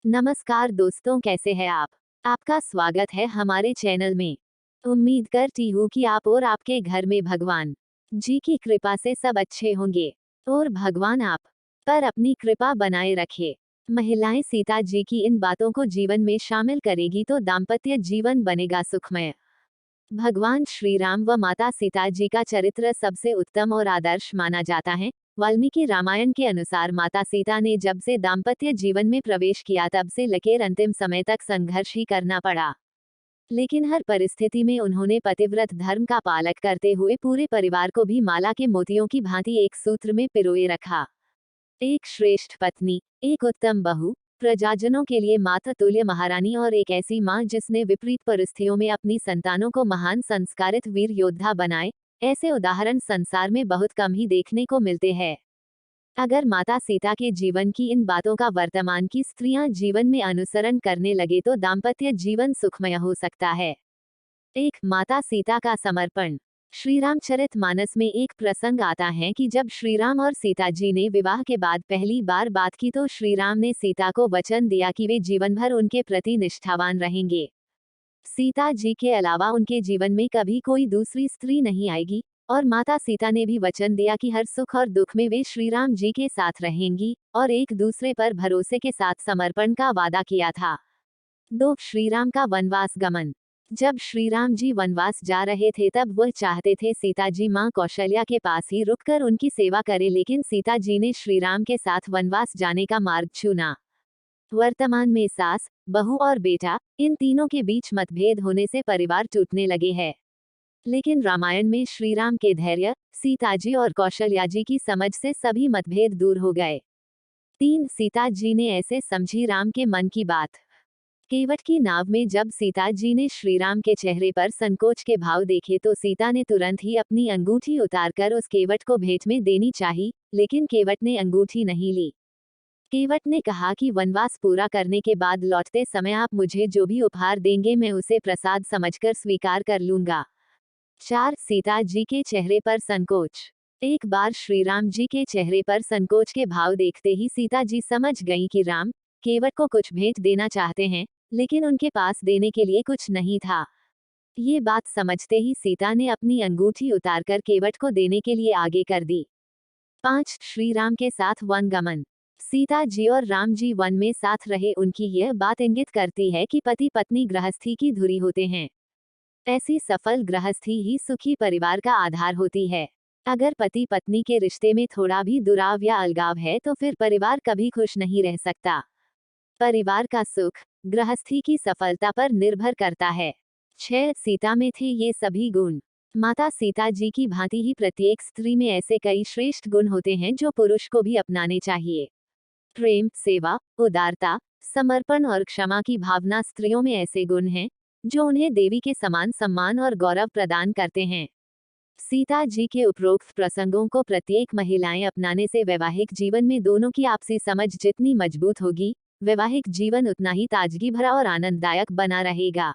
नमस्कार दोस्तों, कैसे हैं आप। आपका स्वागत है हमारे चैनल में। उम्मीद करती हूँ कि आप और आपके घर में भगवान जी की कृपा से सब अच्छे होंगे और भगवान आप पर अपनी कृपा बनाए रखे। महिलाएं सीता जी की इन बातों को जीवन में शामिल करेगी तो दाम्पत्य जीवन बनेगा सुखमय। भगवान श्री राम व माता सीता जी का चरित्र सबसे उत्तम और आदर्श माना जाता है। वाल्मीकि रामायण के अनुसार माता सीता ने जब से दाम्पत्य जीवन में प्रवेश किया तब से लेकर अंतिम समय तक संघर्ष ही करना पड़ा। लेकिन हर परिस्थिति में उन्होंने पतिव्रत धर्म का पालक करते हुए पूरे परिवार को भी माला के मोतियों की भांति एक सूत्र में पिरोए रखा। एक श्रेष्ठ पत्नी, एक उत्तम बहू, प्रजाजनों के लिए माता तुल्य महारानी और एक ऐसी मां जिसने विपरीत परिस्थितियों में अपनी संतानों को महान संस्कारित वीर योद्धा बनाए, ऐसे उदाहरण संसार में बहुत कम ही देखने को मिलते हैं। अगर माता सीता के जीवन की इन बातों का वर्तमान की स्त्रियां जीवन में अनुसरण करने लगे तो दाम्पत्य जीवन सुखमय हो सकता है। एक माता सीता का समर्पण। श्री रामचरितमानस में एक प्रसंग आता है कि जब श्री राम और सीता जी ने विवाह के बाद पहली बार बात की तो श्री राम ने सीता को वचन दिया कि वे जीवन भर उनके प्रति निष्ठावान रहेंगे। सीता जी के अलावा उनके जीवन में कभी कोई दूसरी स्त्री नहीं आएगी, और माता सीता ने भी वचन दिया कि हर सुख और दुख में वे श्री राम जी के साथ रहेंगी और एक दूसरे पर भरोसे के साथ समर्पण का वादा किया था। 2. श्री राम का वनवास गमन। जब श्री राम जी वनवास जा रहे थे तब वह चाहते थे सीता जी मां कौशल्या के पास ही रुककर उनकी सेवा करे, लेकिन सीता जी ने श्री राम के साथ वनवास जाने का मार्ग चुना। वर्तमान में सास, बहू और बेटा, इन तीनों के बीच मतभेद होने से परिवार टूटने लगे हैं। लेकिन रामायण में श्री राम के धैर्य, सीता जी और कौशल्या जी की समझ से सभी मतभेद दूर हो गए। 3. सीता जी ने ऐसे समझी राम के मन की बात। केवट की नाव में जब सीता जी ने श्री राम के चेहरे पर संकोच के भाव देखे तो सीता ने तुरंत ही अपनी अंगूठी उतारकर उस केवट को भेंट में देनी चाहिए, लेकिन केवट ने अंगूठी नहीं ली। केवट ने कहा कि वनवास पूरा करने के बाद लौटते समय आप मुझे जो भी उपहार देंगे मैं उसे प्रसाद समझकर स्वीकार कर लूंगा। 4. सीता जी के चेहरे पर संकोच। एक बार श्री राम जी के चेहरे पर संकोच के भाव देखते ही सीता जी समझ गईं कि राम केवट को कुछ भेंट देना चाहते हैं, लेकिन उनके पास देने के लिए कुछ नहीं था। ये बात समझते ही सीता ने अपनी अंगूठी उतारकर केवट को देने के लिए आगे कर दी। 5. श्री राम के साथ वनगमन। सीता जी और राम जी वन में साथ रहे, उनकी यह बात इंगित करती है कि पति पत्नी गृहस्थी की धुरी होते हैं। ऐसी सफल गृहस्थी ही सुखी परिवार का आधार होती है। अगर पति पत्नी के रिश्ते में थोड़ा भी दुराव या अलगाव है तो फिर परिवार कभी खुश नहीं रह सकता। परिवार का सुख गृहस्थी की सफलता पर निर्भर करता है। 6. सीता में थे ये सभी गुण। माता सीता जी की भांति ही प्रत्येक स्त्री में ऐसे कई श्रेष्ठ गुण होते हैं जो पुरुष को भी अपनाने चाहिए। प्रेम, सेवा, उदारता, समर्पण और क्षमा की भावना स्त्रियों में ऐसे गुण हैं जो उन्हें देवी के समान सम्मान और गौरव प्रदान करते हैं। सीता जी के उपरोक्त प्रसंगों को प्रत्येक महिलाएं अपनाने से वैवाहिक जीवन में दोनों की आपसी समझ जितनी मजबूत होगी, वैवाहिक जीवन उतना ही ताजगी भरा और आनंददायक बना रहेगा।